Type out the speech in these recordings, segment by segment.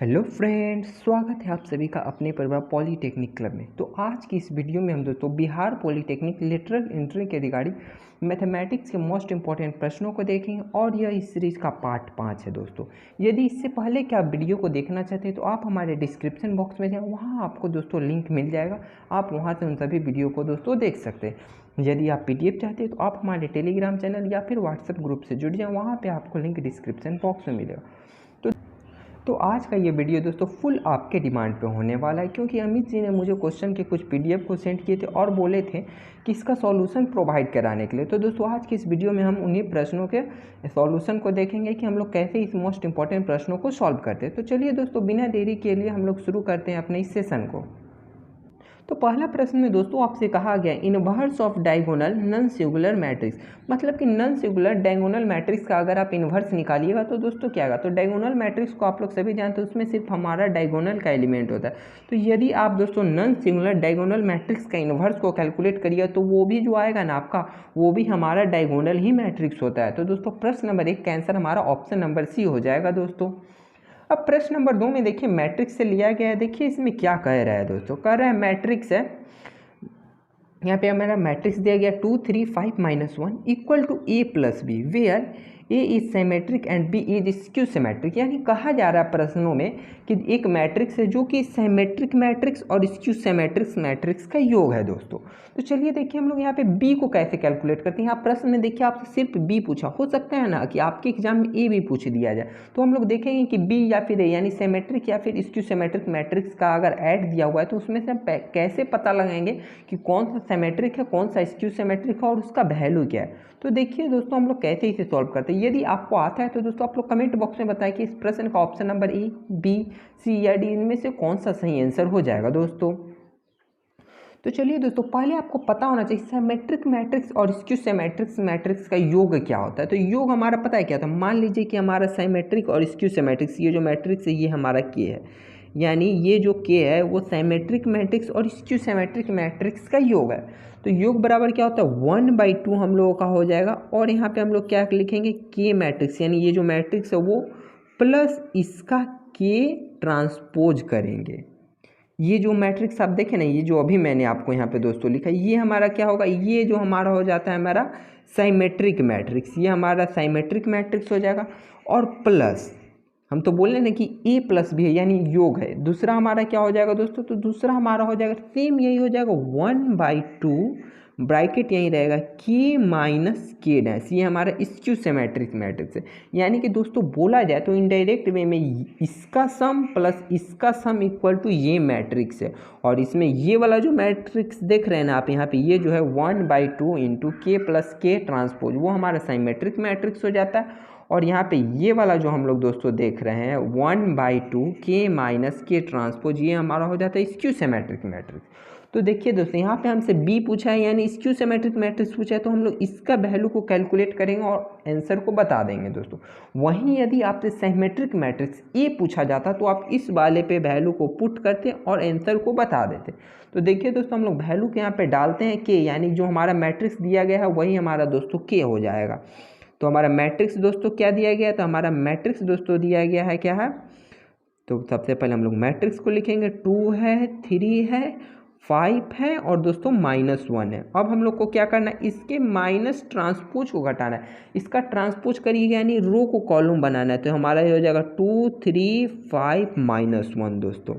Hello friends, स्वागत है आप सभी का अपने परिवार पॉलीटेक्निक क्लब में। तो आज की इस वीडियो में हम दोस्तों बिहार पॉलीटेक्निक लेटरल एंट्री के रिगार्डिंग मैथमेटिक्स के मोस्ट इंपॉर्टेंट प्रश्नों को देखेंगे और यह इस सीरीज का पार्ट 5 है दोस्तों। यदि इससे पहले कि आप वीडियो को देखना चाहते हैं तो आप हमारे डिस्क्रिप्शन बॉक्स में जाएं, वहाँ आपको दोस्तों लिंक मिल जाएगा। आप वहाँ से उन सभी वीडियो को दोस्तों देख सकते हैं। यदि आप PDF चाहते हैं तो आप हमारे टेलीग्राम चैनल या फिर व्हाट्सएप ग्रुप से जुड़ जाएँ, वहाँ पर आपको लिंक डिस्क्रिप्शन बॉक्स में मिलेगा। तो आज का ये वीडियो दोस्तों फुल आपके डिमांड पे होने वाला है, क्योंकि अमित जी ने मुझे क्वेश्चन के कुछ PDF को सेंड किए थे और बोले थे कि इसका सॉल्यूशन प्रोवाइड कराने के लिए। तो दोस्तों आज की इस वीडियो में हम उन्हीं प्रश्नों के सॉल्यूशन को देखेंगे कि हम लोग कैसे इस मोस्ट इंपॉर्टेंट प्रश्नों को सॉल्व करते हैं। तो चलिए दोस्तों बिना देरी के लिए हम लोग शुरू करते हैं अपने इस सेशन को। तो पहला प्रश्न में दोस्तों आपसे कहा गया inverse of diagonal non singular matrix, मतलब कि नॉन सिंगुलर डायगोनल मैट्रिक्स का अगर आप इन्वर्स निकालिएगा तो दोस्तों क्या आएगा। तो डायगोनल मैट्रिक्स को आप लोग सभी जानते हैं, उसमें सिर्फ हमारा डायगोनल का एलिमेंट होता है। तो यदि आप दोस्तों नॉन सिंगुलर डायगोनल मैट्रिक्स का इन्वर्स को कैलकुलेट करिए तो वो भी जो आएगा ना आपका, वो भी हमारा डायगोनल ही मैट्रिक्स होता है। तो दोस्तों प्रश्न नंबर 1 का आंसर हमारा ऑप्शन नंबर C हो जाएगा दोस्तों। अब प्रश्न नंबर 2 में देखिए मैट्रिक्स से लिया गया है। देखिए इसमें क्या कह रहा है दोस्तों, कह रहा है मैट्रिक्स है, यहाँ पे हमारा मैट्रिक्स दिया गया 2 3 5 -1 equal to A plus b, where A is symmetric and B is skew symmetric. यानी कहा जा रहा है प्रश्नों में कि एक मैट्रिक्स है जो कि सिमेट्रिक मैट्रिक्स और स्क्यू सिमेट्रिक मैट्रिक्स का योग है दोस्तों। तो चलिए देखिए हम लोग यहाँ पे B को कैसे कैलकुलेट करते हैं। यहाँ प्रश्न में देखिए आपसे सिर्फ B पूछा, हो सकता है ना कि आपके एग्जाम में A भी पूछ दिया जाए। तो हम लोग देखेंगे कि B या फिर A यानी सिमेट्रिक या फिर स्क्यू सिमेट्रिक मैट्रिक्स का अगर ऐड दिया हुआ है तो उसमें से हम कैसे पता लगाएंगे कि कौन सा सिमेट्रिक है, कौन सा स्क्यू सिमेट्रिक है और उसका वैल्यू क्या है। तो देखिए दोस्तों हम लोग कैसे इसे सॉल्व करते हैं। यदि आपको आता है तो दोस्तों आप लोग कमेंट बॉक्स में बताएं कि इस प्रश्न का option number A, B, C या D इनमें से कौन सा सही आंसर हो जाएगा दोस्तों। तो चलिए दोस्तों पहले आपको पता होना चाहिए सिमेट्रिक मैट्रिक्स और स्क्यू सिमेट्रिक मैट्रिक्स का योग क्या होता है। तो योग हमारा पता है क्या था। मान लीजिए कि हमारा सिमेट्रिक और स्क्यू सिमेट्रिक्स, ये जो मैट्रिक्स है ये हमारा K है, यानी ये जो K है वो सिमेट्रिक मैट्रिक्स और स्क्यू सिमेट्रिक मैट्रिक्स का योग है। तो योग बराबर क्या होता है 1/2 हम लोगों का हो जाएगा। और यहाँ पे हम लोग क्या लिखेंगे K मैट्रिक्स, यानी ये जो मैट्रिक्स है वो प्लस इसका K ट्रांसपोज करेंगे। ये जो मैट्रिक्स आप देखें ना, ये जो अभी मैंने आपको यहाँ पे दोस्तों लिखा है, ये हमारा क्या होगा, ये जो हमारा हो जाता है हमारा सिमेट्रिक मैट्रिक्स, ये हमारा सिमेट्रिक मैट्रिक्स हो जाएगा। और प्लस हम तो बोल रहे हैं ना कि A प्लस भी है यानी योग है। दूसरा हमारा क्या हो जाएगा दोस्तों, तो दूसरा हमारा हो जाएगा सेम यही हो जाएगा 1/2 ब्रैकेट यही रहेगा K माइनस K डैश, ये हमारा स्क्यू सिमेट्रिक मैट्रिक्स है। यानी कि दोस्तों बोला जाए तो इनडायरेक्ट वे में इसका सम प्लस इसका सम इक्वल टू ये मैट्रिक्स है। और इसमें ये वाला जो मैट्रिक्स देख रहे हैं ना आप यहाँ पे, ये जो है 1/2 into K plus K transpose, वो हमारा सिमेट्रिक मैट्रिक्स हो जाता है। और यहाँ पे ये वाला जो हम लोग दोस्तों देख रहे हैं 1/2 K माइनस K ट्रांसपोज, ये हमारा हो जाता है स्क्यू सिमेट्रिक मैट्रिक्स। तो देखिए दोस्तों यहाँ पे हमसे B पूछा है यानी स्क्यू सिमेट्रिक मैट्रिक्स पूछा है, तो हम लोग इसका वैल्यू को कैलकुलेट करेंगे और आंसर को बता देंगे दोस्तों। वहीं यदि आपसे सिमेट्रिक मैट्रिक्स A पूछा जाता तो आप इस वाले पे वैल्यू को पुट करते और आंसर को बता देते। तो देखिए दोस्तों हम लोग वैल्यू के यहाँ पे डालते हैं K, यानी जो हमारा मैट्रिक्स दिया गया है वही हमारा दोस्तों K हो जाएगा। तो हमारा मैट्रिक्स दोस्तों क्या दिया गया है, तो हमारा मैट्रिक्स दोस्तों दिया गया है क्या है। तो सबसे पहले हम लोग मैट्रिक्स को लिखेंगे, 2 है, 3 है, 5 है और दोस्तों -1 है। अब हम लोग को क्या करना है, इसके माइनस ट्रांसपोज को घटाना है। इसका ट्रांसपोज करिए यानी रो को कॉलम बनाना है। तो हमारा ये हो जाएगा 2 3 5 -1 दोस्तों।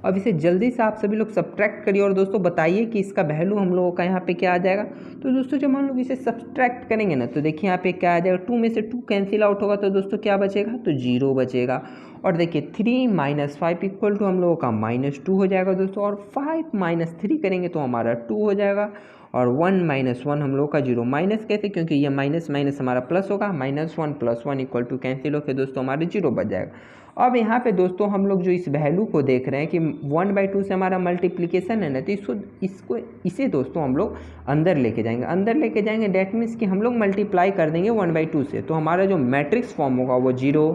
अब इसे जल्दी से आप सभी लोग सब्ट्रैक्ट करिए और दोस्तों बताइए कि इसका वैल्यू हम लोगों का यहाँ पे क्या आ जाएगा। तो दोस्तों जब हम लोग इसे सब्ट्रैक्ट करेंगे ना, तो देखिए यहाँ पे क्या आ जाएगा, 2 में से 2 कैंसिल आउट होगा तो दोस्तों क्या बचेगा, तो 0 बचेगा। और देखिए 3 - 5 इक्वल टू हम लोगों का -2 हो जाएगा दोस्तों। और 5 - 3 करेंगे तो हमारा 2 हो जाएगा। और 1 - 1 हम लोग का 0, माइनस कैसे, क्योंकि ये माइनस माइनस हमारा प्लस होगा, -1 + 1 इक्वल टू कैंसिल होकर दोस्तों हमारे 0 बच जाएगा। अब यहाँ पे दोस्तों हम लोग जो इस वैल्यू को देख रहे हैं कि 1/2 से हमारा मल्टीप्लिकेशन है ना, तो इसे दोस्तों हम लोग अंदर लेके जाएंगे। डैट मीन्स कि हम लोग मल्टीप्लाई कर देंगे 1/2 से। तो हमारा जो मैट्रिक्स फॉर्म होगा वो 0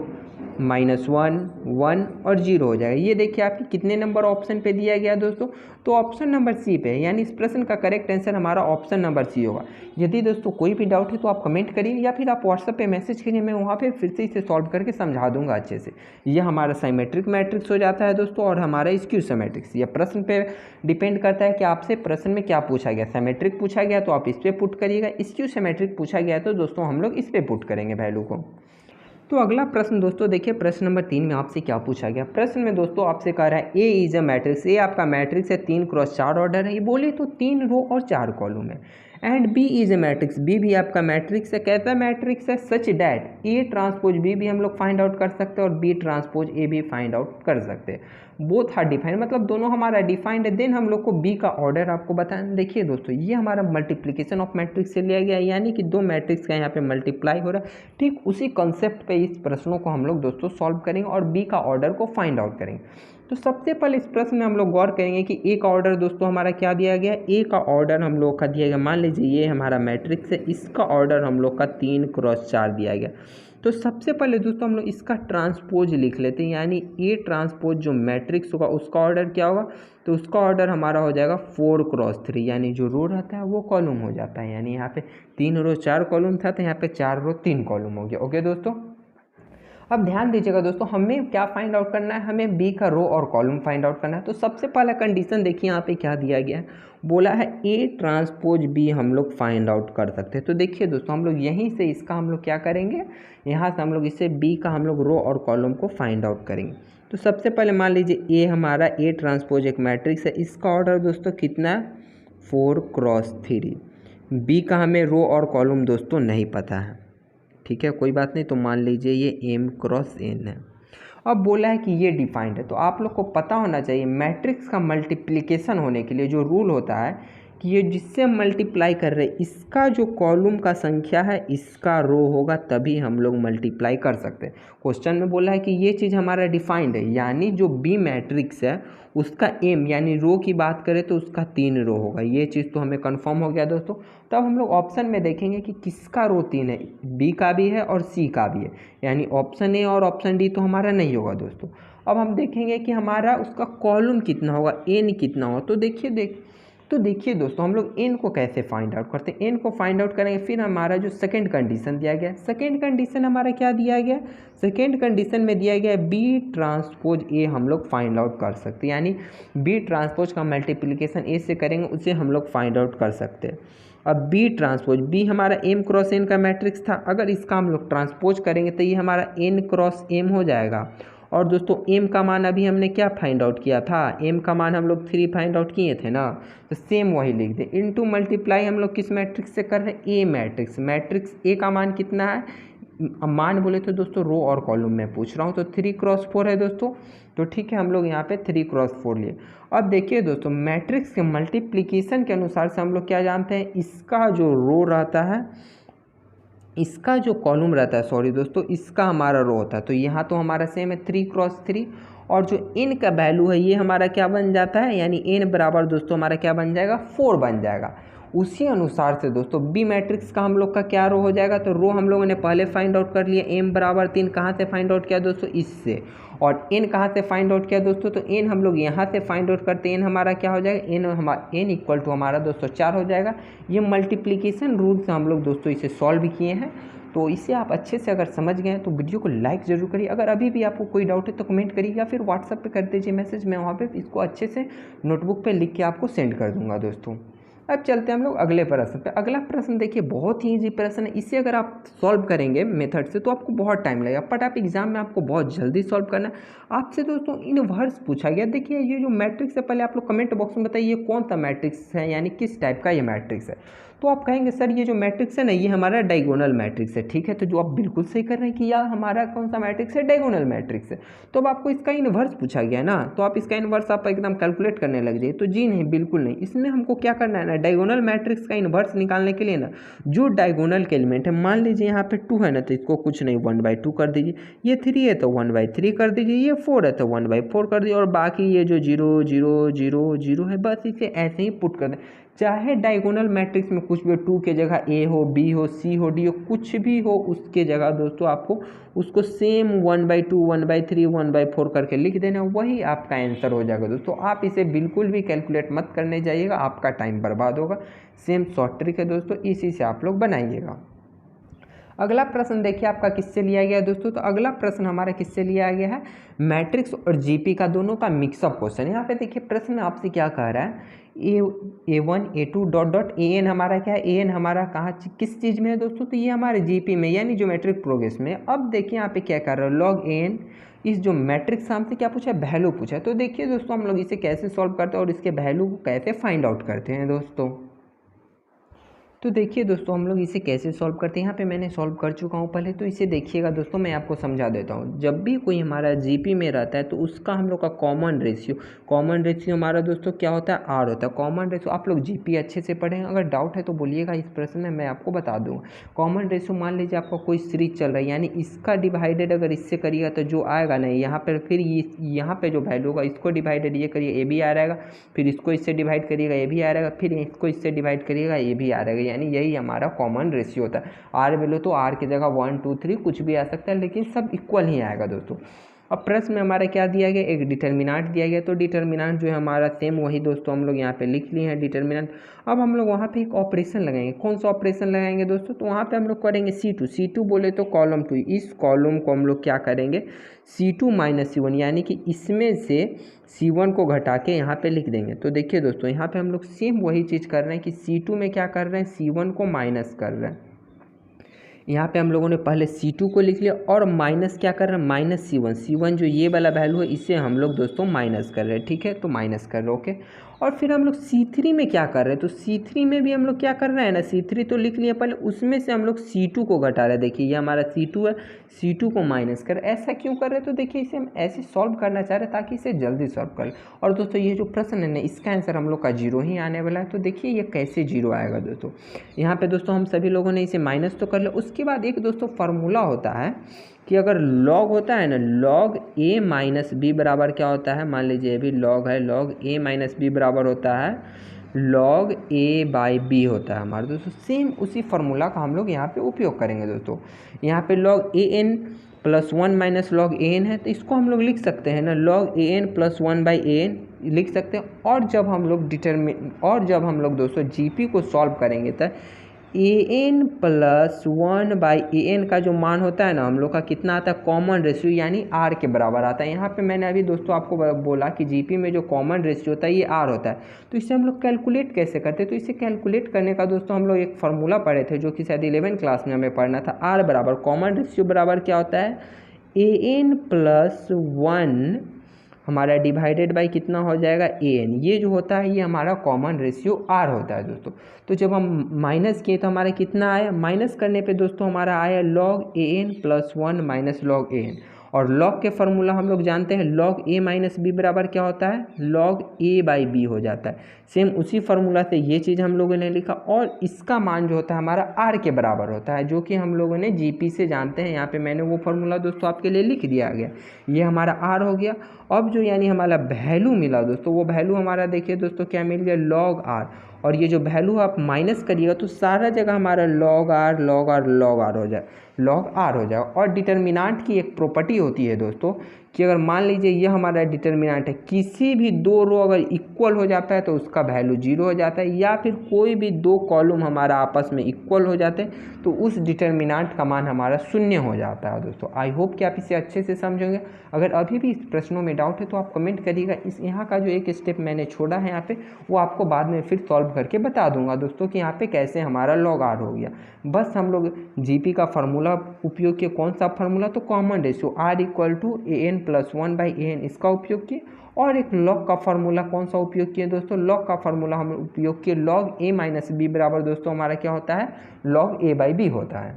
-1 1 और 0 हो जाएगा। ये देखिए आपके कितने नंबर ऑप्शन पे दिया गया दोस्तों, तो ऑप्शन नंबर सी पे है, यानी इस प्रश्न का करेक्ट आंसर हमारा ऑप्शन नंबर सी होगा। यदि दोस्तों कोई भी डाउट है तो आप कमेंट करिए या फिर आप व्हाट्सएप पे मैसेज करिए, मैं वहाँ पे फिर से इसे सॉल्व करके समझा दूंगा अच्छे से। ये हमारा साइमेट्रिक मैट्रिक्स हो जाता है दोस्तों, और हमारा स्क्यू सिमेट्रिक्स। यह प्रश्न पे डिपेंड करता है कि आपसे प्रश्न में क्या पूछा गया। साइमेट्रिक पूछा गया तो आप इस पर पुट करिएगा, स्क्यू सिमेट्रिक पूछा गया तो दोस्तों हम लोग इस पर पुट करेंगे वैल्यू को। तो अगला प्रश्न दोस्तों देखिए, प्रश्न नंबर 3 में आपसे क्या पूछा गया। प्रश्न में दोस्तों आपसे कह रहा है ए इज अ मैट्रिक्स, ए आपका मैट्रिक्स है 3x4 ऑर्डर है, ये बोले तो 3 रो और 4 कॉलम है। And b is a matrix, b भी आपका मैट्रिक्स है, कैसा मैट्रिक्स है, such that A transpose B भी हम लोग फाइंड आउट कर सकते हैं और बी ट्रांसपोज ए भी फाइंड आउट कर सकते हैं। बोथ आर डिफाइंड, मतलब दोनों हमारा डिफाइंड है। देन हम लोग को बी का ऑर्डर आपको बताएं। देखिए दोस्तों, ये हमारा मल्टीप्लिकेशन ऑफ मैट्रिक्स से लिया गया, यानी कि दो मैट्रिक्स का यहाँ पे मल्टीप्लाई हो रहा है। ठीक उसी कॉन्सेप्ट पे इस प्रश्नों को हम लोग दोस्तों सॉल्व करेंगे और बी का ऑर्डर को फाइंड आउट करेंगे। तो सबसे पहले इस प्रश्न में हम लोग गौर करेंगे कि ए का ऑर्डर दोस्तों हमारा क्या दिया गया है। ए का ऑर्डर हम लोग का दिया गया, मान लीजिए ये हमारा मैट्रिक्स है, इसका ऑर्डर हम लोग का 3x4 दिया गया। तो सबसे पहले दोस्तों हम लोग इसका ट्रांसपोज लिख लेते हैं, यानी ए ट्रांसपोज जो मैट्रिक्स होगा उसका ऑर्डर क्या होगा, तो उसका ऑर्डर हमारा हो जाएगा 4x3, यानी जो रो रहता है वो कॉलम हो जाता है। यानी यहाँ पे 3 रो 4 कॉलम था तो यहाँ पे 4 रो 3 कॉलम हो गया। ओके दोस्तों, अब ध्यान दीजिएगा दोस्तों, हमें क्या फाइंड आउट करना है, हमें बी का रो और कॉलम फाइंड आउट करना है। तो सबसे पहला कंडीशन देखिए यहाँ पे क्या दिया गया है, बोला है ए ट्रांसपोज बी हम लोग फाइंड आउट कर सकते हैं। तो देखिए दोस्तों, हम लोग यहीं से इसका हम लोग क्या करेंगे, यहाँ से हम लोग इससे बी का हम लोग रो और कॉलम को फाइंड आउट करेंगे। तो सबसे पहले मान लीजिए ए हमारा ए ट्रांसपोज एक मैट्रिक्स है, इसका ऑर्डर दोस्तों कितना है 4x3। बी का हमें रो और कॉलम दोस्तों नहीं पता है, ठीक है कोई बात नहीं, तो मान लीजिए ये m×n है। अब बोला है कि ये डिफाइंड है, तो आप लोग को पता होना चाहिए मैट्रिक्स का मल्टीप्लिकेशन होने के लिए जो रूल होता है कि ये जिससे हम मल्टीप्लाई कर रहे हैं इसका जो कॉलम का संख्या है इसका रो होगा, तभी हम लोग मल्टीप्लाई कर सकते हैं। क्वेश्चन में बोला है कि ये चीज़ हमारा डिफाइंड है, यानी जो बी मैट्रिक्स है उसका एम यानी रो की बात करें तो उसका 3 रो होगा। ये चीज़ तो हमें कंफर्म हो गया दोस्तों। तब हम लोग ऑप्शन में देखेंगे कि किसका रो 3 है, बी का भी है और सी का भी है, यानी ऑप्शन ए और ऑप्शन डी तो हमारा नहीं होगा दोस्तों। अब हम देखेंगे कि हमारा उसका कॉलम कितना होगा, एन कितना होगा। तो देखिए दोस्तों, हम लोग एन को कैसे फाइंड आउट करते हैं, एन को फाइंड आउट करेंगे। फिर हमारा जो सेकंड कंडीशन दिया गया, सेकंड कंडीशन हमारा क्या दिया गया, सेकंड कंडीशन में दिया गया है बी ट्रांसपोज ए हम लोग फाइंड आउट कर सकते हैं, यानी बी ट्रांसपोज का मल्टीप्लिकेशन ए से करेंगे उसे हम लोग फाइंड आउट कर सकते हैं। अब बी ट्रांसपोज, बी हमारा m×n का मैट्रिक्स था, अगर इसका हम लोग ट्रांसपोज करेंगे तो ये हमारा n×m हो जाएगा। और दोस्तों m का मान अभी हमने क्या फाइंड आउट किया था, m का मान हम लोग 3 फाइंड आउट किए थे ना, तो सेम वही लिख दे। इनटू मल्टीप्लाई हम लोग किस मैट्रिक्स से कर रहे हैं, ए मैट्रिक्स। मैट्रिक्स ए का मान कितना है, मान बोले तो दोस्तों रो और कॉलम में पूछ रहा हूँ, तो 3×4 है दोस्तों। तो ठीक है, हम लोग यहाँ पे 3×4 लिए। अब देखिए दोस्तों, मैट्रिक्स के मल्टीप्लिकेशन के अनुसार से हम लोग क्या जानते हैं, इसका जो रो रहता है, इसका जो कॉलम रहता है, सॉरी दोस्तों, इसका हमारा रो होता है। तो यहाँ तो हमारा सेम है 3×3, और जो n का वैल्यू है ये हमारा क्या बन जाता है, यानी n बराबर दोस्तों हमारा क्या बन जाएगा, 4 बन जाएगा। उसी अनुसार से दोस्तों बी मैट्रिक्स का हम लोग का क्या रो हो जाएगा, तो रो हम लोगों ने पहले फाइंड आउट कर लिया, m बराबर 3 कहाँ से फाइंड आउट किया दोस्तों, इससे। और n कहाँ से फाइंड आउट किया दोस्तों, तो n हम लोग यहाँ से फाइंड आउट करते हैं, n हमारा क्या हो जाएगा, n इक्वल टू हमारा दोस्तों 4 हो जाएगा। ये मल्टीप्लिकेशन रूल से हम लोग दोस्तों इसे सॉल्व किए हैं। तो इसे आप अच्छे से अगर समझ गए तो वीडियो को लाइक ज़रूर करिए। अगर अभी भी आपको कोई डाउट है तो कमेंट करिए या फिर व्हाट्सएप पे कर दीजिए मैसेज, मैं वहाँ पे इसको अच्छे से नोटबुक पे लिख के आपको सेंड कर दूँगा दोस्तों। अब चलते हैं हम लोग अगले प्रश्न पे। अगला प्रश्न देखिए, बहुत ही ईजी प्रश्न है, इसे अगर आप सॉल्व करेंगे मेथड से तो आपको बहुत टाइम लगेगा, बट आप एग्जाम में आपको बहुत जल्दी सॉल्व करना है। आपसे दोस्तों इनवर्स पूछा गया। देखिए ये जो मैट्रिक्स है, पहले आप लोग कमेंट बॉक्स में बताइए ये कौन सा मैट्रिक्स है, यानी किस टाइप का ये मैट्रिक्स है। तो आप कहेंगे सर ये जो मैट्रिक्स है ना ये हमारा डायगोनल मैट्रिक्स है, ठीक है। तो जो आप बिल्कुल सही कर रहे हैं कि यह हमारा कौन सा मैट्रिक्स है, डायगोनल मैट्रिक्स है। तो अब आपको इसका इन्वर्स पूछा गया ना, तो आप इसका इन्वर्स आप एकदम कैलकुलेट करने लग जाइए। तो जी नहीं, बिल्कुल नहीं, इसमें हमको क्या करना है ना, डायगोनल मैट्रिक्स का इन्वर्स निकालने के लिए ना जो डायगोनल के एलिमेंट है, मान लीजिए यहाँ पे 2 है ना, तो इसको कुछ नहीं 1/2 कर दीजिए, ये 3 है तो 1/3 कर दीजिए, ये 4 है तो 1/4 कर दीजिए, और बाकी ये जो 0 0 0 0 है बस इसे ऐसे ही पुट कर दें। चाहे डायगोनल मैट्रिक्स में कुछ भी 2 के जगह ए हो, बी हो, सी हो, डी हो, कुछ भी हो उसके जगह दोस्तों आपको उसको सेम 1/2, 1/3, 1/4 करके लिख देना, वही आपका आंसर हो जाएगा दोस्तों। आप इसे बिल्कुल भी कैलकुलेट मत करने जाइएगा, आपका टाइम बर्बाद होगा। सेम शॉर्ट ट्रिक है दोस्तों, इसी से आप लोग बनाइएगा। अगला प्रश्न देखिए आपका किससे लिया गया है दोस्तों। तो अगला प्रश्न हमारा किससे लिया गया है, मैट्रिक्स और जीपी का दोनों का मिक्सअप क्वेश्चन। यहाँ पे देखिए प्रश्न में आपसे क्या कह रहा है, A1 A2 dot dot AN हमारा क्या है, AN हमारा कहाँ किस चीज़ में है दोस्तों, तो ये हमारे जीपी में यानी ज्योमेट्रिक प्रोग्रेस में। अब देखिए यहाँ पे क्या कर रहा है, लॉग AN इस जो मैट्रिक्स हमसे क्या पूछा है, वैल्यू पूछा है। तो देखिए दोस्तों हम लोग इसे कैसे सॉल्व करते हैं और इसके वैल्यू को कैसे फाइंड आउट करते हैं दोस्तों। तो देखिए दोस्तों हम लोग इसे कैसे सॉल्व करते हैं, यहाँ पे मैंने सॉल्व कर चुका हूँ पहले। तो इसे देखिएगा दोस्तों, मैं आपको समझा देता हूँ। जब भी कोई हमारा जीपी में रहता है तो उसका हम लोग का कॉमन रेशियो हमारा दोस्तों क्या होता है, आर होता है। कॉमन रेशियो आप लोग जीपी अच्छे से पढ़ें, अगर डाउट है तो बोलिएगा, इस प्रश्न में मैं आपको बता दूँगा। कॉमन रेशियो मान लीजिए आपका कोई सीरीज चल रहा है, यानी इसका डिवाइडेड अगर इससे करिएगा तो जो आएगा नहीं यहाँ पर, फिर यहाँ पर जो वैल्यू होगा इसको डिवाइडेड ये करिए, ए भी आ रहेगा, फिर इसको इससे डिवाइड करिएगा, ये भी आ रहेगा, फिर इसको इससे डिवाइड करिएगा, ये भी आ रहेगा, यानी यही हमारा कॉमन रेशियो होता है। आर वैल्यू तो आर की जगह 1 2 3 कुछ भी आ सकता है, लेकिन सब इक्वल ही आएगा दोस्तों। अब प्रश्न में हमारा क्या दिया गया, एक डिटर्मिनेंट दिया गया। तो डिटर्मिनेंट जो है हमारा सेम वही दोस्तों हम लोग यहाँ पे लिख लिए हैं डिटर्मिनेंट। अब हम लोग वहाँ पे एक ऑपरेशन लगाएंगे। कौन सा ऑपरेशन लगाएंगे दोस्तों, तो वहाँ पे हम लोग करेंगे C2 बोले तो कॉलम 2, इस कॉलम को हम लोग क्या करेंगे, C2 माइनस C1, यानी कि इसमें से C1 को घटा के यहाँ पे लिख देंगे। तो देखिए दोस्तों यहाँ पे हम लोग सेम वही चीज़ कर रहे हैं कि C2 में क्या कर रहे हैं, C1 को माइनस कर रहे हैं। यहाँ पे हम लोगों ने पहले C2 को लिख लिया और माइनस क्या कर रहे हैं, माइनस C1 जो ये वाला वैल्यू है इसे हम लोग दोस्तों माइनस कर रहे हैं, ठीक है, तो माइनस कर रहे हैं, ओके। और फिर हम लोग C3 में क्या कर रहे हैं, तो C3 में भी हम लोग क्या कर रहे हैं ना, C3 तो लिख लिया पहले, उसमें से हम लोग C2 को घटा रहे हैं। देखिए ये हमारा C2 है, C2 को माइनस कर, ऐसा क्यों कर रहे हैं, तो देखिए इसे हम ऐसे सॉल्व करना चाह रहे हैं ताकि इसे जल्दी सॉल्व कर लें। और दोस्तों ये जो प्रश्न है ना, इसका आंसर हम लोग का 0 ही आने वाला है। तो देखिए ये कैसे 0 आएगा दोस्तों, यहाँ पे दोस्तों हम सभी लोगों ने इसे माइनस तो कर लिया। उसके बाद एक दोस्तों फार्मूला होता है कि अगर लॉग होता है ना, लॉग ए माइनस बी बराबर क्या होता है, मान लीजिए ये भी लॉग है, लॉग ए माइनस बी बराबर होता है लॉग ए बाई बी होता है हमारा दोस्तों। सेम उसी फार्मूला का हम लोग यहाँ पे उपयोग करेंगे दोस्तों। यहाँ पे log a n plus 1 minus log a n है, तो इसको हम लोग लिख सकते हैं ना, log a n plus 1 by a n लिख सकते हैं। और जब हम लोग दोस्तों जीपी को सॉल्व करेंगे तो an प्लस 1 बाई an का जो मान होता है ना हम लोग का कितना आता है, कॉमन रेशियो, यानी r के बराबर आता है। यहाँ पे मैंने अभी दोस्तों आपको बोला कि जीपी में जो कॉमन रेशियो होता है ये r होता है। तो इसे हम लोग कैलकुलेट कैसे करते हैं, तो इसे कैलकुलेट करने का दोस्तों हम लोग एक फार्मूला पढ़े थे जो कि शायद 11 क्लास में हमें पढ़ना था। r बराबर कॉमन रेशियो बराबर क्या होता है, an प्लस 1 हमारा डिवाइडेड बाई कितना हो जाएगा, an। ये जो होता है ये हमारा कॉमन रेशियो r होता है दोस्तों। तो जब हम माइनस किए तो हमारा कितना आया, माइनस करने पे दोस्तों हमारा आया log an plus 1 minus log an। और लॉग के फार्मूला हम लोग जानते हैं, लॉग a माइनस बी बराबर क्या होता है, लॉग a बाई बी हो जाता है। सेम उसी फार्मूला से ये चीज़ हम लोगों ने लिखा, और इसका मान जो होता है हमारा r के बराबर होता है, जो कि हम लोगों ने जीपी से जानते हैं। यहाँ पे मैंने वो फार्मूला दोस्तों आपके लिए लिख दिया गया, ये हमारा r हो गया। अब जो यानी हमारा वैल्यू मिला दोस्तों, वो वैल्यू हमारा देखिए दोस्तों क्या मिल गया, लॉग r। और ये जो वैल्यू आप माइनस करिएगा तो सारा जगह हमारा log r log r log r हो जाए, लॉग r हो जाए। और डिटर्मिनेंट की एक प्रॉपर्टी होती है दोस्तों कि अगर मान लीजिए ये हमारा डिटर्मिनेंट है, किसी भी दो रो अगर इक्वल हो जाता है तो उसका वैल्यू 0 हो जाता है, या फिर कोई भी दो कॉलम हमारा आपस में इक्वल हो जाते हैं तो उस डिटर्मिनेंट का मान हमारा 0 हो जाता है दोस्तों। आई होप कि आप इसे अच्छे से समझेंगे। अगर अभी भी इस प्रश्नों में डाउट है तो आप कमेंट करिएगा। इस यहाँ का जो एक स्टेप मैंने छोड़ा है यहाँ पे, वो आपको बाद में फिर सॉल्व करके बता दूंगा दोस्तों कि यहाँ पे कैसे हमारा लॉग r हो गया। बस हम लोग जीपी का फार्मूला उपयोग किए, कौन सा फार्मूला, तो common ratio r equal to an plus 1 by an, इसका उपयोग किए। और एक लॉग का फार्मूला कौन सा उपयोग किए दोस्तों, लॉग का फार्मूला हम उपयोग किए, लॉग a माइनस बी बराबर दोस्तों हमारा क्या होता है, लॉग a बाई बी होता है।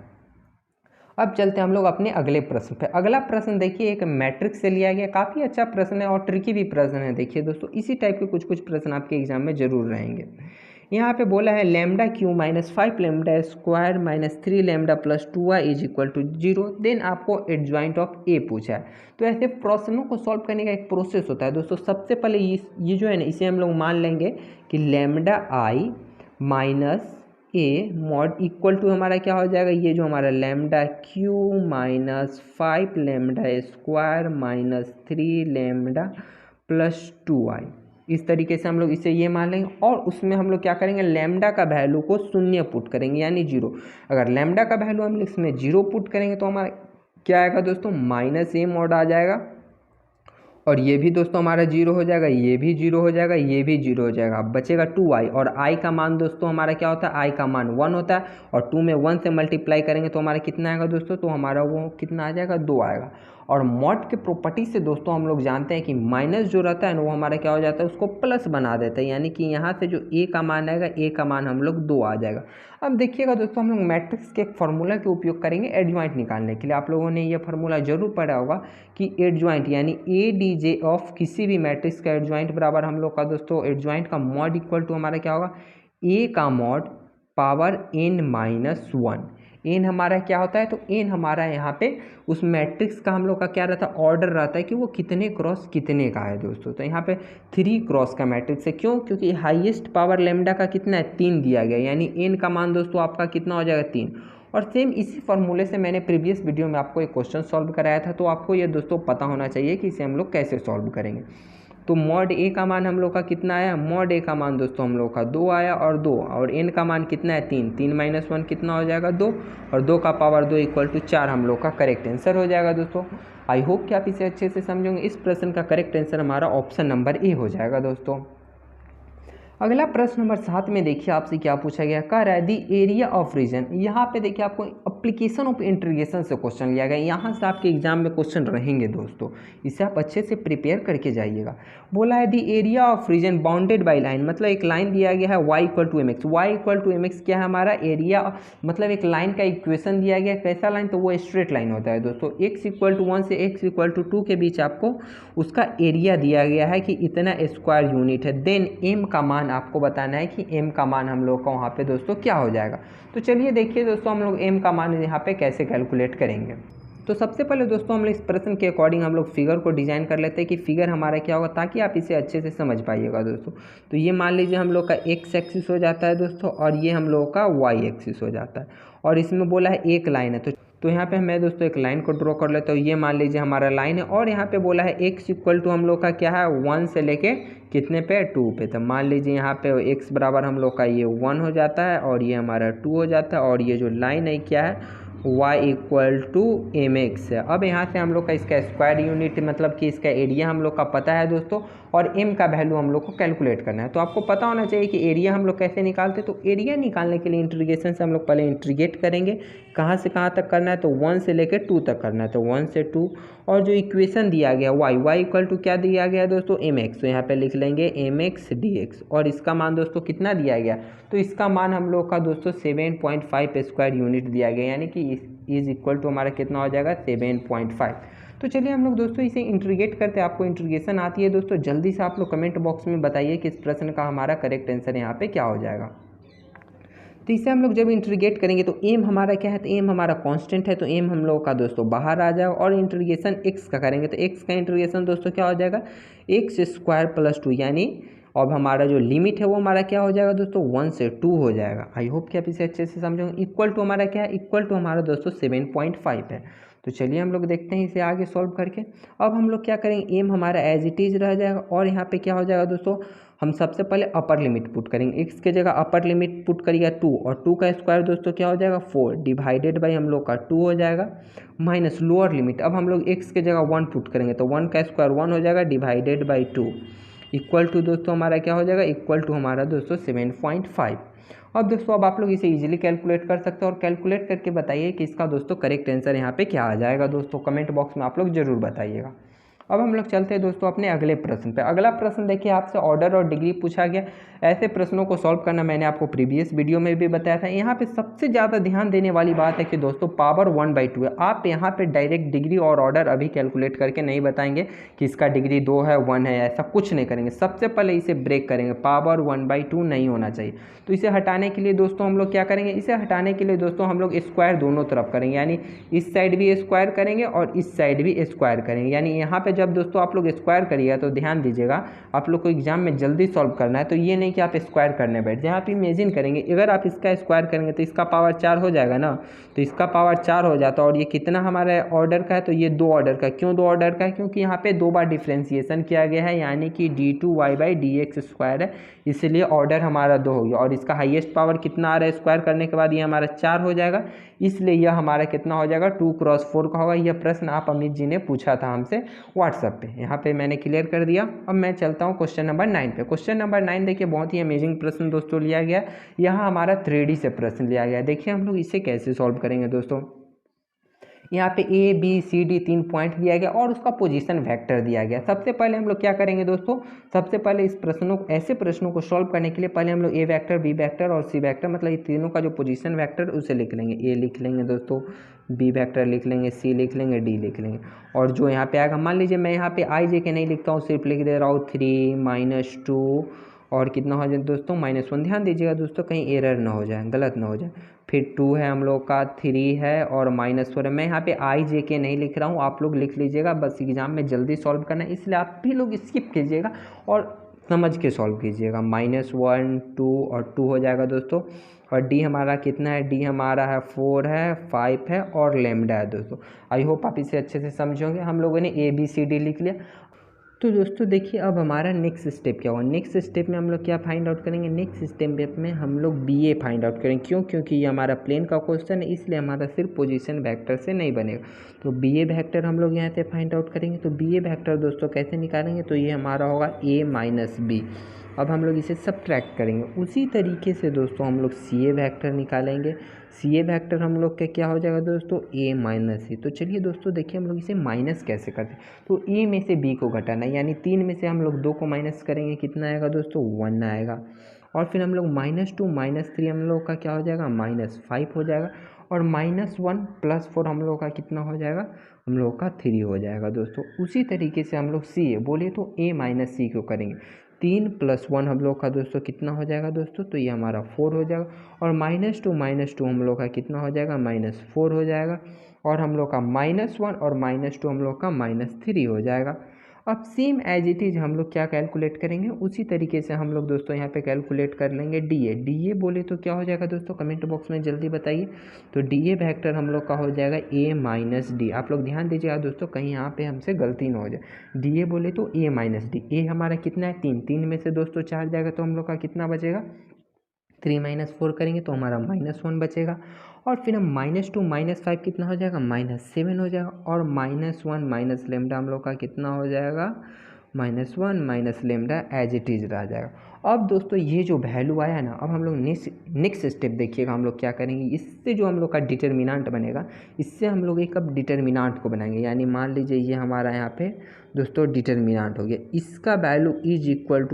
अब चलते हैं हम लोग अपने अगले प्रश्न पे। अगला प्रश्न देखिए एक मैट्रिक्स से लिया गया, काफ़ी अच्छा प्रश्न है और ट्रिकी भी प्रश्न है। देखिए दोस्तों इसी टाइप के कुछ कुछ प्रश्न आपके एग्जाम में जरूर रहेंगे। यहाँ पे बोला है lambda cube minus 5 lambda square minus 3 lambda plus 2y is equal to 0, then आपको एडजॉइंट ऑफ ए पूछा है। तो ऐसे प्रश्नों को सॉल्व करने का एक प्रोसेस होता है दोस्तों। सबसे पहले ये जो है ना, इसे हम लोग मान लेंगे कि lambda I minus A mod equal to हमारा क्या हो जाएगा, ये जो हमारा lambda cube minus 5 lambda square minus 3 lambda plus 2i। इस तरीके से हम लोग इसे ये मान लेंगे और उसमें हम लोग क्या करेंगे, लैम्डा का वैल्यू को शून्य पुट करेंगे यानी जीरो। अगर लैम्डा का वैल्यू हम इसमें जीरो पुट करेंगे तो हमारा क्या आएगा दोस्तों, माइनस ए मॉड आ जाएगा और ये भी दोस्तों हमारा जीरो हो जाएगा, ये भी जीरो हो जाएगा, ये भी जीरो हो जाएगा। अब बचेगा 2i और i का मान दोस्तों हमारा क्या होता है, i का मान 1 होता है और 2 में 1 से मल्टीप्लाई करेंगे तो हमारा कितना आएगा दोस्तों, तो हमारा वो कितना आ जाएगा, 2 आएगा। और मॉड के प्रॉपर्टी से दोस्तों हम लोग जानते हैं कि माइनस जो रहता है ना वो हमारा क्या हो जाता है, उसको प्लस बना देता है, यानी कि यहाँ से जो a का मान आएगा, a का मान हम लोग 2 आ जाएगा। अब देखिएगा दोस्तों हम लोग मैट्रिक्स के एक फार्मूला के उपयोग करेंगे एडजॉइंट निकालने के लिए। आप लोगों ने ये फार्मूला जरूर पढ़ा होगा कि एडजॉइंट यानी ए डी जे ऑफ किसी भी मैट्रिक्स का एडजॉइंट बराबर हम लोग का दोस्तों एडजॉइंट का मॉड इक्वल टू हमारा क्या होगा, ए का mod power n minus 1। N हमारा क्या होता है, तो एन हमारा यहाँ पे उस मैट्रिक्स का हम लोग का क्या रहता है, ऑर्डर रहता है कि वो कितने क्रॉस कितने का है दोस्तों। तो यहाँ पे 3 क्रॉस का मैट्रिक्स है, क्यों, क्योंकि हाईएस्ट पावर लेमडा का कितना है, 3 दिया गया, यानी एन का मान दोस्तों आपका कितना हो जाएगा, 3। और सेम इसी फॉर्मूले से मैंने प्रीवियस वीडियो में आपको एक क्वेश्चन सॉल्व कराया था, तो आपको ये दोस्तों पता होना चाहिए कि इसे हम लोग कैसे सॉल्व करेंगे। तो मॉड ए का मान हम लोग का कितना आया, मॉड ए का मान दोस्तों हम लोग का 2 आया और 2, और एन का मान कितना है, 3, 3 माइनस 1 कितना हो जाएगा, 2, और 2 का पावर 2 इक्वल टू 4 हम लोग का करेक्ट आंसर हो जाएगा दोस्तों। आई होप कि आप इसे अच्छे से समझेंगे। इस प्रश्न का करेक्ट आंसर हमारा ऑप्शन नंबर ए हो जाएगा दोस्तों। अगला प्रश्न नंबर 7 में देखिए आपसे क्या पूछा गया, कह रहा है दी एरिया ऑफ रीजन। यहाँ पे देखिए आपको एप्लीकेशन ऑफ इंटीग्रेशन से क्वेश्चन लिया गया, यहाँ से आपके एग्जाम में क्वेश्चन रहेंगे दोस्तों, इसे आप अच्छे से प्रिपेयर करके जाइएगा। बोला है the area of region bounded by line, मतलब एक लाइन दिया गया है y equal to m x. Y equal to m x क्या है हमारा एरिया, मतलब एक लाइन का इक्वेशन दिया गया है, कैसा लाइन, तो वो स्ट्रेट लाइन होता है दोस्तों। x इक्वल टू 1 से x इक्वल टू 2 के बीच आपको उसका एरिया दिया गया है कि इतना स्क्वायर यूनिट है। देन m का मान आपको बताना है कि m का मान हम लोग का वहाँ पे दोस्तों क्या हो जाएगा। तो चलिए देखिए दोस्तों हम लोग m का मान यहाँ पे कैसे कैलकुलेट करेंगे। तो सबसे पहले दोस्तों हम लोग इस प्रश्न के अकॉर्डिंग हम लोग फिगर को डिजाइन कर लेते हैं कि फिगर हमारा क्या होगा, ताकि आप इसे अच्छे से समझ पाइएगा दोस्तों। तो ये मान लीजिए हम लोग का x एक्सिस हो जाता है दोस्तों, और ये हम लोग का y एक्सिस हो जाता है, और इसमें बोला है एक लाइन है। तो यहाँ पे मैं दोस्तों एक लाइन को ड्रॉ कर लेता हूँ, ये मान लीजिए हमारा लाइन है, और यहाँ पे बोला है x इक्वल टू हम लोग का क्या है, 1 से लेके कितने पे, 2 पे। तो मान लीजिए यहाँ पे x बराबर हम लोग का ये 1 हो जाता है और ये हमारा 2 हो जाता है, और ये जो लाइन है क्या है, y equal to m x है। अब यहाँ से हम लोग का इसका स्क्वायर यूनिट मतलब कि इसका एरिया हम लोग का पता है दोस्तों, और m का वैल्यू हम लोग को कैलकुलेट करना है। तो आपको पता होना चाहिए कि एरिया हम लोग कैसे निकालते हैं। तो एरिया निकालने के लिए इंटीग्रेशन से हम लोग पहले इंटीग्रेट करेंगे, कहाँ से कहाँ तक करना है, तो 1 से लेकर 2 तक करना है, तो 1 से 2, और जो इक्वेशन दिया गया y इक्वल टू क्या दिया गया है दोस्तों, एम एक्स। तो यहाँ पे लिख लेंगे एम एक्स डी एक्स, और इसका मान दोस्तों कितना दिया गया, तो इसका मान हम लोग का दोस्तों 7.5 स्क्वायर यूनिट दिया गया, यानी कि इज इक्वल टू हमारा कितना हो जाएगा, 7.5। तो चलिए हम लोग दोस्तों इसे इंटीग्रेट करते हैं। आपको इंटीग्रेशन आती है दोस्तों, जल्दी से आप लोग कमेंट बॉक्स में बताइए कि इस प्रश्न का हमारा करेक्ट आंसर यहाँ पे क्या हो जाएगा। तो इसे हम लोग जब इंटीग्रेट करेंगे तो एम हमारा क्या है, तो एम हमारा कांस्टेंट है, तो एम हम लोग का दोस्तों बाहर आ जाएगा, और इंटीग्रेशन एक्स का करेंगे तो एक्स का इंटीग्रेशन दोस्तों क्या हो जाएगा, एक्स स्क्वायर प्लस 2, यानी अब हमारा जो लिमिट है वो हमारा क्या हो जाएगा दोस्तों, 1 से 2 हो जाएगा। आई होप कि आप इसे अच्छे से समझोगे। इक्वल टू हमारा क्या है, इक्वल टू हमारा दोस्तों 7.5 है। तो चलिए हम लोग देखते हैं इसे आगे सॉल्व करके। अब हम लोग क्या करेंगे, एम हमारा एज इट इज रह जाएगा, और यहाँ पे क्या हो जाएगा दोस्तों, हम सबसे पहले अपर लिमिट पुट करेंगे। एक्स के जगह अपर लिमिट पुट करिएगा 2, और 2 का स्क्वायर दोस्तों क्या हो जाएगा, 4 डिवाइडेड बाई हम लोग का 2 हो जाएगा, माइनस लोअर लिमिट। अब हम लोग एक्स के जगह 1 पुट करेंगे, तो 1 का स्क्वायर 1 हो जाएगा डिवाइडेड बाई 2, इक्वल टू दोस्तों हमारा क्या हो जाएगा, इक्वल टू हमारा दोस्तों 7.5। अब दोस्तों अब आप लोग इसे इजीली कैलकुलेट कर सकते हो, और कैलकुलेट करके बताइए कि इसका दोस्तों करेक्ट आंसर यहाँ पे क्या आ जाएगा दोस्तों, कमेंट बॉक्स में आप लोग जरूर बताइएगा। अब हम लोग चलते हैं दोस्तों अपने अगले प्रश्न पे। अगला प्रश्न देखिए आपसे ऑर्डर और डिग्री पूछा गया। ऐसे प्रश्नों को सॉल्व करना मैंने आपको प्रीवियस वीडियो में भी बताया था। यहाँ पे सबसे ज़्यादा ध्यान देने वाली बात है कि दोस्तों पावर 1/2 है। आप यहाँ पे डायरेक्ट डिग्री और ऑर्डर अभी कैलकुलेट करके नहीं बताएंगे कि इसका डिग्री 2 है 1 है, ऐसा कुछ नहीं करेंगे। सबसे पहले इसे ब्रेक करेंगे, पावर 1/2 नहीं होना चाहिए। तो इसे हटाने के लिए दोस्तों हम लोग क्या करेंगे, इसे हटाने के लिए दोस्तों हम लोग स्क्वायर दोनों तरफ करेंगे, यानी इस साइड भी स्क्वायर करेंगे और इस साइड भी स्क्वायर करेंगे। यानी यहाँ पे जब दोस्तों आप लोग स्क्वायर करिएगा तो ध्यान दीजिएगा, आप लोग को एग्जाम में जल्दी सॉल्व करना है, तो ये नहीं कि आप स्क्वायर करने बैठ जाए। आप इमेजिन करेंगे अगर आप इसका स्क्वायर करेंगे तो इसका पावर 4 हो जाएगा ना, तो इसका पावर 4 हो जाता है। और ये कितना हमारा ऑर्डर का है, तो ये 2 ऑर्डर का। क्यों 2 ऑर्डर का है? क्योंकि यहाँ पे 2 बार डिफ्रेंसिएशन किया गया है, यानी कि d2y/dx² है, इसलिए ऑर्डर हमारा 2 हो गया। और इसका हाईएस्ट पावर कितना आ रहा है स्क्वायर करने के बाद, ये हमारा 4 हो जाएगा, इसलिए यह हमारा कितना हो जाएगा 2×4 का होगा। यह प्रश्न आप अमित जी ने पूछा था हमसे व्हाट्सएप पे, यहाँ पे मैंने क्लियर कर दिया। अब मैं चलता हूँ क्वेश्चन नंबर 9 पे। क्वेश्चन नंबर 9 देखिए, बहुत ही अमेजिंग प्रश्न दोस्तों लिया गया। यहाँ हमारा 3D से प्रश्न लिया गया। देखिए हम लोग इसे कैसे सॉल्व करेंगे दोस्तों। यहाँ पे A B C D 3 point दिया गया और उसका पोजीशन वेक्टर दिया गया। सबसे पहले हम लोग क्या करेंगे दोस्तों, सबसे पहले इस प्रश्नों को, ऐसे प्रश्नों को सॉल्व करने के लिए पहले हम लोग A वेक्टर, B वेक्टर और C वेक्टर, मतलब ये तीनों का जो पोजीशन वेक्टर उसे लिख लेंगे। A लिख लेंगे दोस्तों, B वेक्टर लिख लेंगे, C लिख लेंगे, D लिख लेंगे। और जो यहाँ पे आएगा, मान लीजिए मैं यहाँ पे I J के नहीं लिखता हूँ, सिर्फ लिख दे रहा हूँ 3 - 2 और कितना हो जाए दोस्तों -1। ध्यान दीजिएगा दोस्तों कहीं एरर ना हो जाए, गलत ना हो जाए। फिर 2 है हम लोग का, 3 है और -4 है। मैं यहाँ पे IJK नहीं लिख रहा हूँ, आप लोग लिख लीजिएगा, बस एग्जाम में जल्दी सॉल्व करना है, इसलिए आप भी लोग स्किप कीजिएगा और समझ के सॉल्व कीजिएगा। -1 2 और 2 हो जाएगा दोस्तों। और D हमारा कितना है, D हमारा है 4 है, 5 है और लैम्डा है दोस्तों। आई होप आप इसे अच्छे से समझोगे। हम लोगों ने ABCD लिख लिया। तो दोस्तों देखिए अब हमारा नेक्स्ट स्टेप क्या होगा। नेक्स्ट स्टेप में हम लोग क्या फाइंड आउट करेंगे, नेक्स्ट स्टेप में हम लोग BA फाइंड आउट करेंगे। क्यों? क्योंकि ये हमारा प्लेन का क्वेश्चन है, इसलिए हमारा सिर्फ पोजीशन वेक्टर से नहीं बनेगा। तो BA वेक्टर हम लोग यहाँ से फाइंड आउट करेंगे। तो BA वेक्टर दोस्तों कैसे निकालेंगे, तो ये हमारा होगा A - B। अब हम लोग इसे सब्ट्रैक्ट करेंगे। उसी तरीके से दोस्तों हम लोग CA वेक्टर निकालेंगे। CA वेक्टर हम लोग का क्या हो जाएगा दोस्तों, A - C। तो चलिए दोस्तों देखिए हम लोग इसे माइनस कैसे करते हैं। तो A में से B को घटाना, यानी 3 में से हम लोग 2 को माइनस करेंगे, कितना आएगा दोस्तों 1 आएगा। और फिर हम लोग -2 - 3 हम लोग का क्या हो जाएगा -5 हो जाएगा। और -1 + 4 हम लोग का कितना हो जाएगा, हम लोग का 3 हो जाएगा दोस्तों। उसी तरीके से हम लोग CA बोले तो A - C को करेंगे। 3 + 1 हम लोग का दोस्तों कितना हो जाएगा दोस्तों, तो ये हमारा 4 हो जाएगा। और -2 हम लोग का कितना हो जाएगा -4 हो जाएगा। और हम लोग का -1 और -2 हम लोग का -3 हो जाएगा। अब सेम एज इट इज़ हम लोग क्या कैलकुलेट करेंगे, उसी तरीके से हम लोग दोस्तों यहाँ पे कैलकुलेट कर लेंगे DA बोले तो क्या हो जाएगा दोस्तों, कमेंट बॉक्स में जल्दी बताइए। तो DA वेक्टर हम लोग का हो जाएगा A - D। आप लोग ध्यान दीजिएगा दोस्तों कहीं यहाँ पे हमसे गलती ना हो जाए। DA बोले तो A - D। A हमारा कितना है 3, 3 में से दोस्तों 4 जाएगा तो हम लोग का कितना बचेगा, 3 - 4 करेंगे तो हमारा -1 बचेगा। और फिर हम -2 - 5 कितना हो जाएगा -7 हो जाएगा। और -1 - लैम्डा हम लोग का कितना हो जाएगा -1 - लैम्डा एज इट इज़ रह जाएगा। अब दोस्तों ये जो वैल्यू आया है ना, अब हम लोग नेक्स्ट स्टेप देखिएगा हम लोग क्या करेंगे। इससे जो हम लोग का डिटर्मिनेंट बनेगा, इससे हम लोग एक अब डिटर्मिनेंट को बनाएंगे। यानी मान लीजिए ये हमारा यहाँ पे दोस्तों डिटर्मिनेंट हो गया, इसका वैल्यू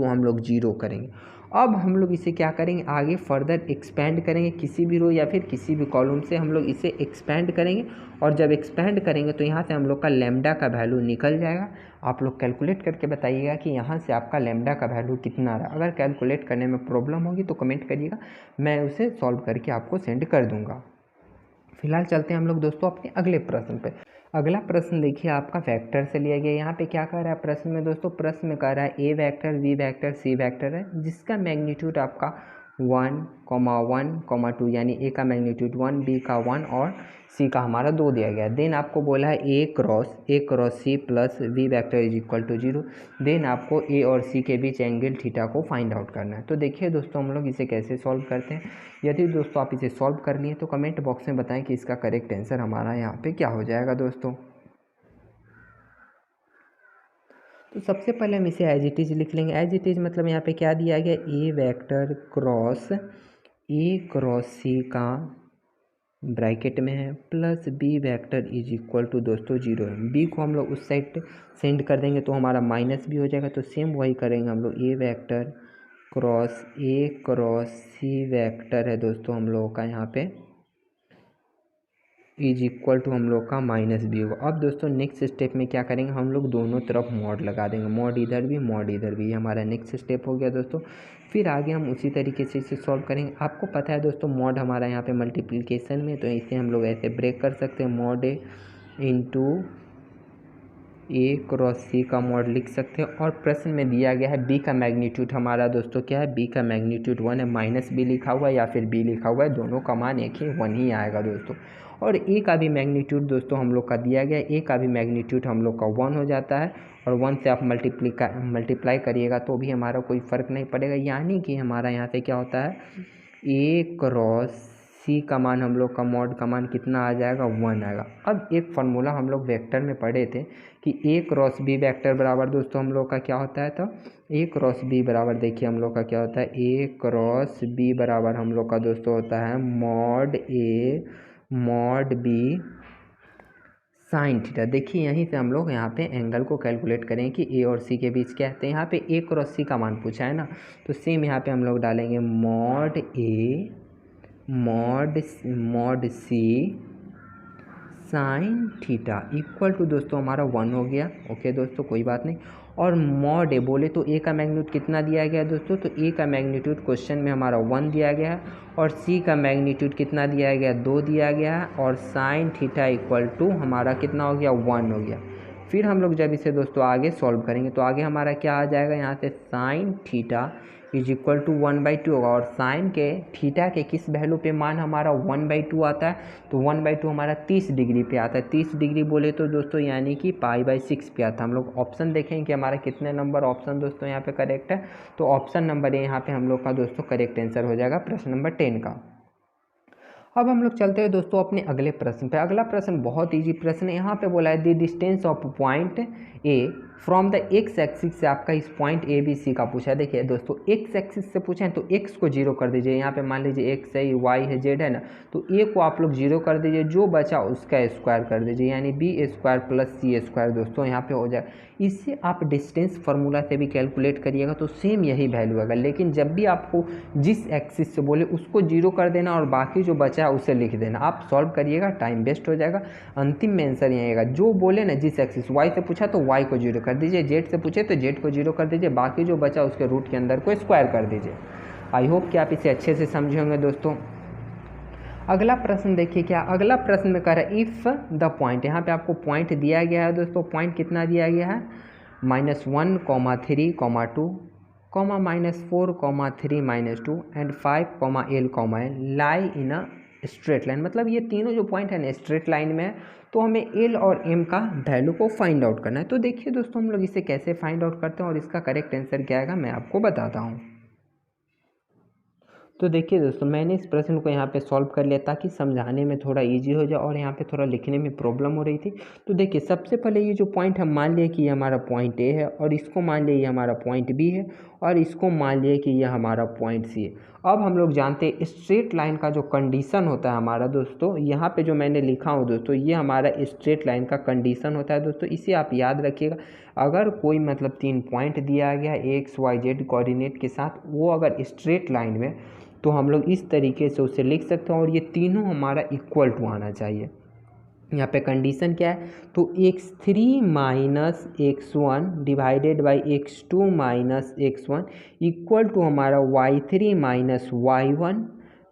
= हम लोग 0 करेंगे। अब हम लोग इसे क्या करेंगे, आगे फर्दर एक्सपेंड करेंगे, किसी भी रो या फिर किसी भी कॉलम से हम लोग इसे एक्सपेंड करेंगे। और जब एक्सपेंड करेंगे तो यहाँ से हम लोग का लैम्डा का वैल्यू निकल जाएगा। आप लोग कैलकुलेट करके बताइएगा कि यहाँ से आपका लैम्डा का वैल्यू कितना आ रहा है। अगर कैलकुलेट करने में प्रॉब्लम होगी तो कमेंट करिएगा, मैं उसे सॉल्व करके आपको सेंड कर दूँगा। फिलहाल चलते हैं हम लोग दोस्तों अपने अगले प्रश्न पे। अगला प्रश्न देखिए आपका वेक्टर से लिया गया। यहाँ पे क्या कह रहा है प्रश्न में दोस्तों, प्रश्न में कह रहा है A vector, B vector, C vector है, जिसका मैग्नीट्यूड आपका 1, 1, 2, यानी A का मैग्नीट्यूड 1, B का 1 और C का हमारा 2 दिया गया। देन आपको बोला है A cross C plus B vector = 0। Then आपको A और C के बीच एंगल थीटा को फाइंड आउट करना है। तो देखिए दोस्तों हम लोग इसे कैसे सॉल्व करते हैं। यदि दोस्तों आप इसे सॉल्व कर लिए तो कमेंट बॉक्स में बताएं कि इसका करेक्ट आंसर हमारा यहाँ पे क्या हो जाएगा दोस्तों। तो सबसे पहले हम इसे एज इट इज़ लिख लेंगे। एज इट इज़ मतलब यहाँ पे क्या दिया गया, A वेक्टर क्रॉस C का ब्रैकेट में है प्लस B वेक्टर = दोस्तों 0 है। B को हम लोग उस साइड सेंड कर देंगे तो हमारा माइनस भी हो जाएगा। तो सेम वही करेंगे हम लोग, A क्रॉस C वेक्टर है दोस्तों हम लोगों का यहाँ पे = हम लोग का -B होगा। अब दोस्तों नेक्स्ट स्टेप में क्या करेंगे, हम लोग दोनों तरफ मॉड लगा देंगे, मॉड इधर भी मॉड इधर भी। हमारा नेक्स्ट स्टेप हो गया दोस्तों। फिर आगे हम उसी तरीके से इसे सॉल्व करेंगे। आपको पता है दोस्तों मॉड हमारा यहाँ पे मल्टीप्लिकेशन में, तो इसे हम लोग ऐसे ब्रेक कर सकते हैं, मॉड A ए क्रॉस सी का मॉड लिख सकते हैं। और प्रश्न में दिया गया है बी का मैग्नीट्यूड हमारा दोस्तों क्या है, बी का मैग्नीट्यूड 1 है, माइनस बी लिखा हुआ है या फिर बी लिखा हुआ है, दोनों का मान एक ही 1 ही आएगा दोस्तों। और ए का भी मैग्नीट्यूड दोस्तों हम लोग का दिया गया है, ए का भी मैग्नीट्यूड हम लोग का 1 हो जाता है और 1 से आप मल्टीप्लाई करिएगा तो भी हमारा कोई फ़र्क नहीं पड़ेगा, यानी कि हमारा यहाँ पे क्या होता है, ए क्रॉस सी का मान हम लोग का मॉड का मान कितना आ जाएगा, 1 आएगा। अब एक फार्मूला हम लोग वेक्टर में पढ़े थे कि ए क्रॉस बी वेक्टर बराबर दोस्तों हम लोग का क्या होता है, तो ए क्रॉस बी बराबर देखिए हम लोग का क्या होता है, ए क्रॉस बी बराबर हम लोग का दोस्तों होता है mod a mod B sine theta. देखिए यहीं से हम लोग यहाँ पे एंगल को कैलकुलेट करें कि ए और सी के बीच क्या है, तो यहाँ पे ए क्रॉस सी का मान पूछा है ना, तो सेम यहाँ पे हम लोग डालेंगे mod a mod c sine theta equal to दोस्तों हमारा 1 हो गया। ओके दोस्तों कोई बात नहीं। और मॉड ए बोले तो ए का मैग्नीट्यूड कितना दिया गया है दोस्तों, तो ए का मैग्नीट्यूड क्वेश्चन में हमारा 1 दिया गया है और सी का मैग्नीट्यूड कितना दिया गया है, 2 दिया गया है और साइन थीटा इक्वल टू हमारा कितना हो गया, 1 हो गया। फिर हम लोग जब इसे दोस्तों आगे सॉल्व करेंगे तो आगे हमारा क्या आ जाएगा, यहाँ से sine theta is equal to 1/2 होगा और साइन के थीटा के किस वैल्यू पे मान हमारा 1/2 आता है, तो 1/2 हमारा 30 डिग्री पे आता है। 30 डिग्री बोले तो दोस्तों यानी कि π/6 पे आता है। हम लोग ऑप्शन देखें कि हमारा कितने नंबर ऑप्शन दोस्तों यहाँ पे करेक्ट है, तो ऑप्शन नंबर ए यहाँ पे हम लोग का दोस्तों करेक्ट आंसर हो जाएगा प्रश्न नंबर 10 का। अब हम लोग चलते हैं दोस्तों अपने अगले प्रश्न पे। अगला प्रश्न बहुत इजी प्रश्न है। यहाँ पे बोला है the distance of point A from the x axis से आपका इस पॉइंट ए बी सी का पूछा है। देखिए दोस्तों एक्स एक्सिस से पूछा है तो एक्स को 0 कर दीजिए, यहाँ पे मान लीजिए एक्स है, वाई है, जेड है ना, तो ए को आप लोग 0 कर दीजिए, जो बचा उसका स्क्वायर कर दीजिए, यानी बी स्क्वायर प्लस सी स्क्वायर दोस्तों यहाँ पे हो जाए। इससे आप डिस्टेंस फार्मूला से भी कैलकुलेट करिएगा तो सेम यही वैल्यू आएगा, लेकिन जब भी आपको जिस एक्सिस से बोले उसको 0 कर देना और बाकी जो बचा है उसे लिख देना। आप सॉल्व करिएगा, टाइम वेस्ट हो जाएगा, अंतिम में आंसर यही आएगा। जो बोले ना जिस एक्सिस, वाई से पूछा तो वाई को 0 कर दीजिए, जेड से पूछे तो जेड को 0 कर दीजिए, बाकी जो बचा उसके रूट के अंदर को स्क्वायर कर दीजिए। आई होप कि आप इसे अच्छे से समझे होंगे दोस्तों। अगला प्रश्न देखिए क्या, अगला प्रश्न में कह रहा है इफ़ द पॉइंट, यहाँ पे आपको पॉइंट दिया गया है दोस्तों, पॉइंट कितना दिया गया है, -1, 3, -2, -4, 3, -2 and 5, L, lie in a straight line. मतलब ये तीनों जो पॉइंट है ना स्ट्रेट लाइन में है, तो हमें एल और एम का वैल्यू को फाइंड आउट करना है। तो देखिए दोस्तों हम लोग इसे कैसे फाइंड आउट करते हैं और इसका करेक्ट आंसर क्या आएगा मैं आपको बताता हूँ। तो देखिए दोस्तों मैंने इस प्रश्न को यहाँ पे सॉल्व कर लिया ताकि समझाने में थोड़ा इजी हो जाए और यहाँ पे थोड़ा लिखने में प्रॉब्लम हो रही थी। तो देखिए सबसे पहले ये जो पॉइंट हम मान लिए कि ये हमारा पॉइंट ए है और इसको मान लिए ये हमारा पॉइंट बी है और इसको मान लिए कि यह हमारा पॉइंट सी है। अब हम लोग जानते हैं स्ट्रेट लाइन का जो कंडीशन होता है हमारा दोस्तों, यहाँ पे जो मैंने लिखा हूँ दोस्तों ये हमारा स्ट्रेट लाइन का कंडीशन होता है दोस्तों, इसे आप याद रखिएगा। अगर कोई मतलब 3 पॉइंट दिया गया एक्स वाई जेड कोऑर्डिनेट के साथ, वो अगर स्ट्रेट लाइन में, तो हम लोग इस तरीके से उसे लिख सकते हैं और ये तीनों हमारा इक्वल टू आना चाहिए। यहाँ पे कंडीशन क्या है, तो x3 minus x1 divided by x2 minus x1 equal to हमारा y3 minus y1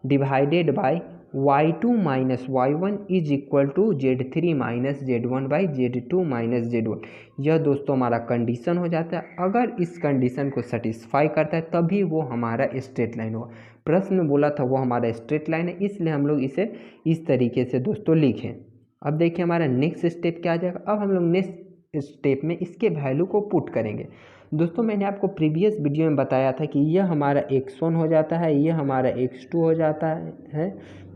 divided by y2 minus y1 is equal to z3 minus z1 by z2 minus z1। यह दोस्तों हमारा कंडीशन हो जाता है। अगर इस कंडीशन को सेटिस्फाई करता है तभी वो हमारा स्ट्रेट लाइन होगा। प्रश्न में बोला था वो हमारा स्ट्रेट लाइन है, इसलिए हम लोग इसे इस तरीके से दोस्तों लिखें। अब देखिए हमारा नेक्स्ट स्टेप क्या आ जाएगा। अब हम लोग नेक्स्ट स्टेप में इसके वैल्यू को पुट करेंगे। दोस्तों मैंने आपको प्रीवियस वीडियो में बताया था कि यह हमारा x1 हो जाता है, यह हमारा x2 हो जाता है,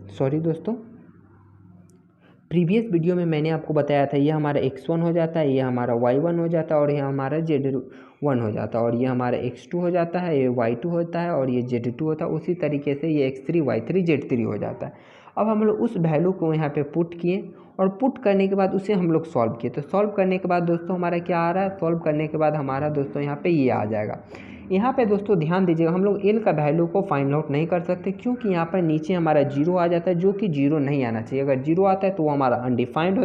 सॉरी दोस्तों प्रीवियस वीडियो में मैंने आपको बताया था यह हमारा x1 हो जाता है, यह हमारा y1 हो जाता है और यह हमारा z1 हो जाता है और यह हमारा x2 हो जाता है, ये y2 होता है और ये z2 होता है। उसी तरीके से ये x3 y3 z3 हो जाता है। अब हम लोग उस वैल्यू को यहाँ पे पुट किए और पुट करने के बाद उसे हम लोग सॉल्व किए। तो सॉल्व करने के बाद दोस्तों हमारा क्या आ रहा है, सॉल्व करने के बाद हमारा दोस्तों यहाँ पे ये आ जाएगा। यहाँ पे दोस्तों ध्यान दीजिएगा हम लोग एल का वैल्यू को फाइंड आउट नहीं कर सकते क्योंकि यहाँ पर नीचे हमारा 0 आ जाता है, जो कि 0 नहीं आना चाहिए। अगर 0 आता है तो वो हमारा अनडिफाइंड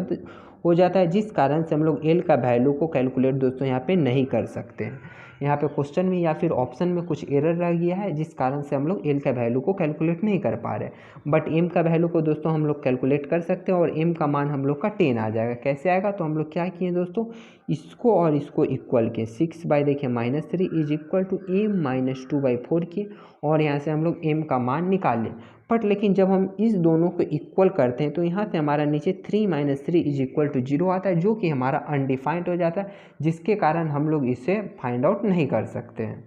हो जाता है, जिस कारण से हम लोग एल का वैल्यू को कैलकुलेट दोस्तों यहाँ पे नहीं कर सकते हैं। यहाँ पे क्वेश्चन में या फिर ऑप्शन में कुछ एरर रह गया है, जिस कारण से हम लोग एल का वैल्यू को कैलकुलेट नहीं कर पा रहे। बट एम का वैल्यू को दोस्तों हम लोग कैलकुलेट कर सकते हैं और एम का मान हम लोग का 10 आ जाएगा। कैसे आएगा, तो हम लोग क्या किए दोस्तों, इसको और इसको इक्वल किए। 6 देखिए -3 इज इक्वल टू एम -2/4 किए और यहाँ से हम लोग एम का मान निकाल लें। बट लेकिन जब हम इस दोनों को इक्वल करते हैं तो यहाँ से हमारा नीचे 3 - 3 इज इक्वल टू 0 आता है, जो कि हमारा अनडिफाइंड हो जाता है, जिसके कारण हम लोग इसे फाइंड आउट नहीं कर सकते हैं।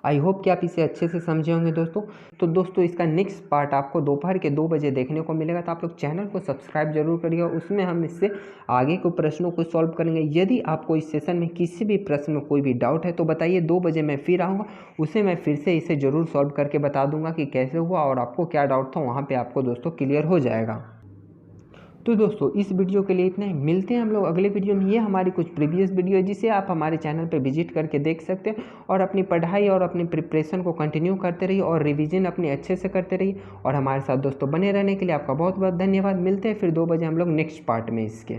आई होप कि आप इसे अच्छे से समझे होंगे दोस्तों। तो दोस्तों इसका नेक्स्ट पार्ट आपको दोपहर के 2 बजे देखने को मिलेगा, तो आप लोग चैनल को सब्सक्राइब जरूर करिएगा। उसमें हम इससे आगे के प्रश्नों को सॉल्व करेंगे। यदि आपको इस सेशन में किसी भी प्रश्न में कोई भी डाउट है तो बताइए, 2 बजे मैं फिर आऊँगा, उसे मैं फिर से इसे ज़रूर सॉल्व करके बता दूंगा कि कैसे हुआ और आपको क्या डाउट था, वहाँ पर आपको दोस्तों क्लियर हो जाएगा। तो दोस्तों इस वीडियो के लिए इतना ही, मिलते हैं हम लोग अगले वीडियो में। ये हमारी कुछ प्रीवियस वीडियो है जिसे आप हमारे चैनल पर विजिट करके देख सकते हैं और अपनी पढ़ाई और अपनी प्रिपरेशन को कंटिन्यू करते रहिए और रिवीजन अपने अच्छे से करते रहिए। और हमारे साथ दोस्तों बने रहने के लिए आपका बहुत बहुत धन्यवाद। मिलते हैं फिर 2 बजे हम लोग नेक्स्ट पार्ट में इसके।